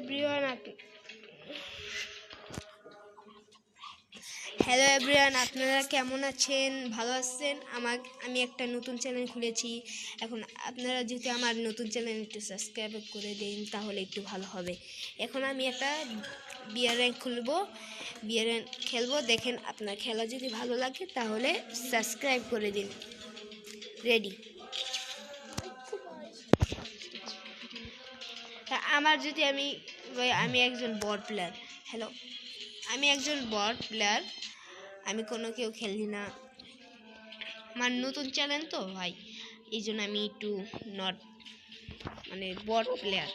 Everyone, আপনারা কেমন আছেন? ভালো আছেন? আমি একটা নতুন চ্যানেল খুলেছি। এখন আপনারা যদি আমার নতুন চ্যানেল একটু সাবস্ক্রাইব করে দিন তাহলে একটু ভালো হবে। এখন আমি একটা বিয়ার র্যাঙ্ক খুলবো, বিয়ার র্যাঙ্ক খেলবো। দেখেন, আপনার খেলা যদি ভালো লাগে তাহলে সাবস্ক্রাইব করে দিন। রেডি? আমার যদি আমি একজন বট প্লেয়ার। হ্যালো, আমি একজন বট প্লেয়ার। আমি কেউ খেলি না। আমার নতুন চ্যানেল তো ভাই, এই জন্য আমি একটু নট বট প্লেয়ার।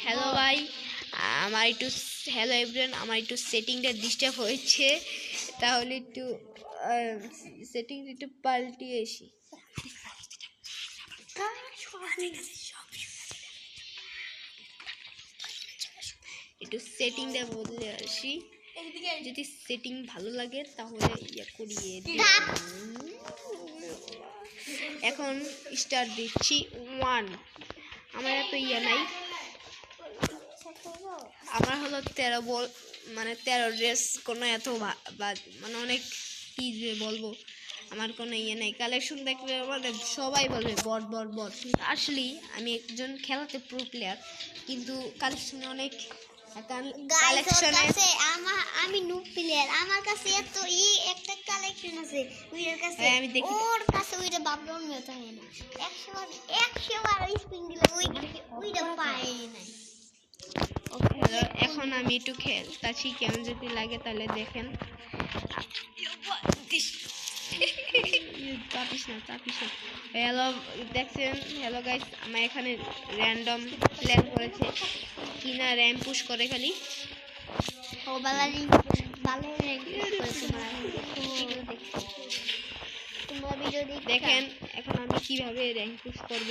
হ্যালো ভাই, আমার একটু হ্যালো এভরিওয়ান, আমার একটু সেটিংটা ডিস্টার্ব হয়েছে, তাহলে একটু সেটিংটা একটু পাল্টিয়ে আসি। একটু সেটিংটা বদলে আসি, যদি সেটিং ভালো লাগে তাহলে করিয়ে দিই। এখন স্টার্ট দিচ্ছি। 1, আমার এত নাই। আমার হলো 13 বল, 13 ড্রেস। কোনো এত অনেক কি যে বলবো, আমার কোনো নাই। কালেকশন দেখলে সবাই বলবে বট বট বট, কিন্তু আসলে আমি একজন খেলাতে প্রো প্লেয়ার, কিন্তু কালেকশনে অনেক আমি নুব প্লেয়ার। আমার কাছে এত একটা কালেকশন আছে, ওইটার কাছে আমি দেখি ওর কাছে ওইটা বাবলন মেটা হয় না। 100 বার স্পিন দিলে ওইটা পায় নাই। এখন আমি একটু খেলতাছি, কেমন যদি লাগে তাহলে দেখেন। হ্যালো, দেখছেন? হ্যালো গাইস, আমার এখানে র্যান্ডম প্ল্যান করেছে কিনা র্যাম্প পুশ করে খালি। দেখেন এখন আমি কিভাবে র্যাঙ্ক পুশ করব।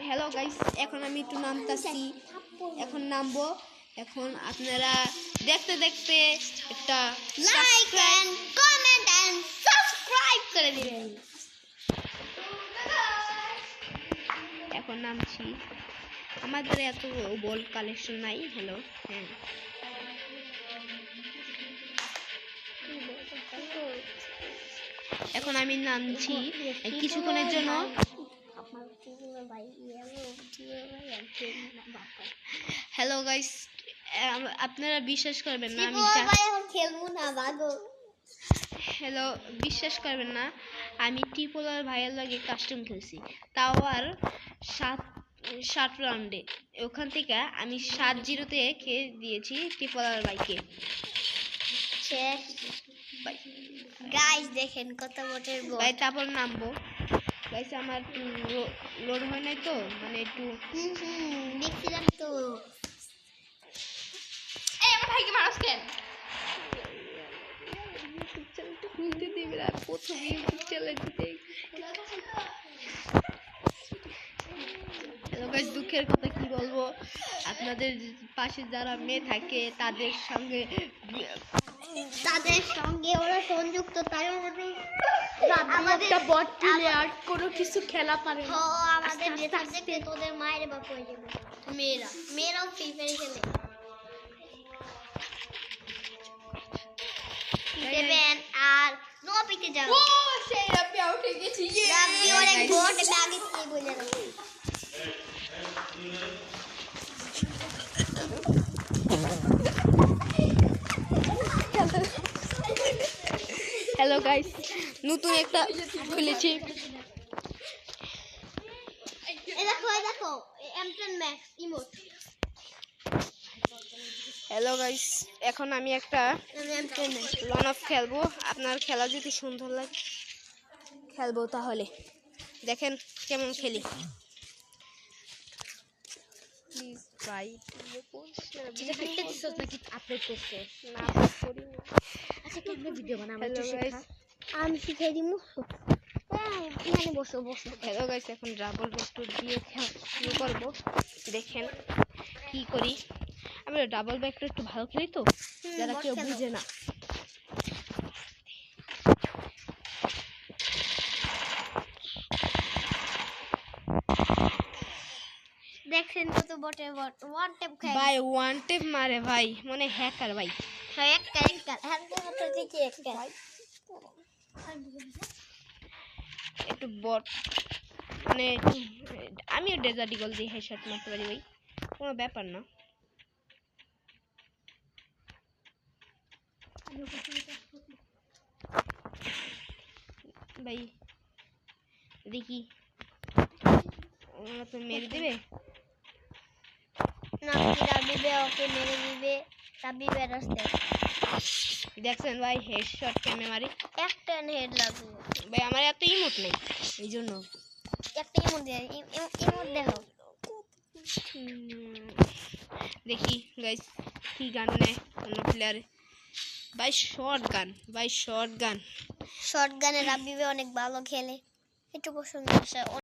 হ্যালো গাইস, এখন আমি একটু নামতাছি, এখন নামবো। এখন আপনারা দেখতে দেখতে একটা like and comment and subscribe করে দিবেন। এখন নামছি। আমাদের এত বল কালেকশন নাই। হ্যালো, হ্যাঁ, এখন আমি নামছি কিছুক্ষণের জন্য। হ্যালো গাইস, আপনারা বিশ্বাস করবেন না, আমি খেলবো না ভাগো। হ্যালো, বিশ্বাস করবেন না, আমি টিপোলার ভাইয়ের লাগে কাস্টম খেলছি, তাও আর 7 রাউন্ডে। ওখান থেকে আমি 7-0-তে খেয়ে দিয়েছি টিপোলার ভাইকে। গাইস দেখেন কত বটের বট ভাই, তারপর নামবো। গাইস, আমার একটু লোড হয় নাই তো, একটু দেখছিলাম তো। এই আমার ভাইকে মারছ কেন? ইউটিউব চ্যানেলটা খুলতে দিবে না, প্রথম ইউটিউব চ্যানেল দিতে। হ্যালো গাইস, দুঃখের কথা কি বলবো, আপনাদের পাশে যারা মেয়ে থাকে তাদের সঙ্গে ওরা সংযুক্ত, তার আমাদের বট প্লেয়ার কোনো কিছু খেলা পারে না। আমাদের দেখতে তোদের মায়ের বাপ হয়ে যাবে। মেয়েরাও ফ্রি ফায়ার খেলে। আর নপিতে যাও। ও সেই রাব্বি আউট হয়ে গেছি। রাব্বি অনেক বট আগে থেকে বলে দাও। হ্যালো গাইস, নতুন একটা খুলেছি। দেখো M10 Max emote. Hello guys, এখন আমি একটা ওয়ান অফ খেলবো। আপনার খেলা যদি সুন্দর লাগে খেলবো, তাহলে দেখেন কেমন খেলি। প্লিজ ভাই, আপলোড করছে না করি না। আচ্ছা কেমনে ভিডিও বানাবো হ্যালো গাইস, আমি শিখাই দিমু। এখানে বসো বসো। হ্যালো গাইস, এখন ডাবল ভেক্টর দিয়ে খেলা শুরু করব। দেখেন কি করি। আমি ডাবল ভেক্টর একটু ভালো খেলি তো, যারা কেউ খেলো। বুঝে না। দেখছেন কত বটে বট ওয়ান টেপ খাই ভাই ওয়ান টেপ মারে ভাই, মানে হ্যাকার ভাই। হ্যাঁ একটা হাতে হাতে দেখি একটা একটু বট মানে একটু, আমিও ডেজার্ট ইগল দিয়ে হেডশট মারতে পারি ভাই, কোনো ব্যাপার না ভাই। দেখি ওরা তো মেরে দেবে। না কি রাবিবে ওকে মেরে দিবে রাবিবে রাস্তে দেখছেন ভাই হেডশট কেমনে মারি একটা হেড লাগবে ভাই, আমার এত ইমোট নেই এই জন্য। একটা ইমোট দিয়ে ইমোট দেখো দেখি গাইস কি গান নেয় অন্য প্লেয়ারে। ভাই শর্ট গান, ভাই শর্ট গান। শর্ট গানে রাবিবে অনেক ভালো খেলে একটু পছন্দ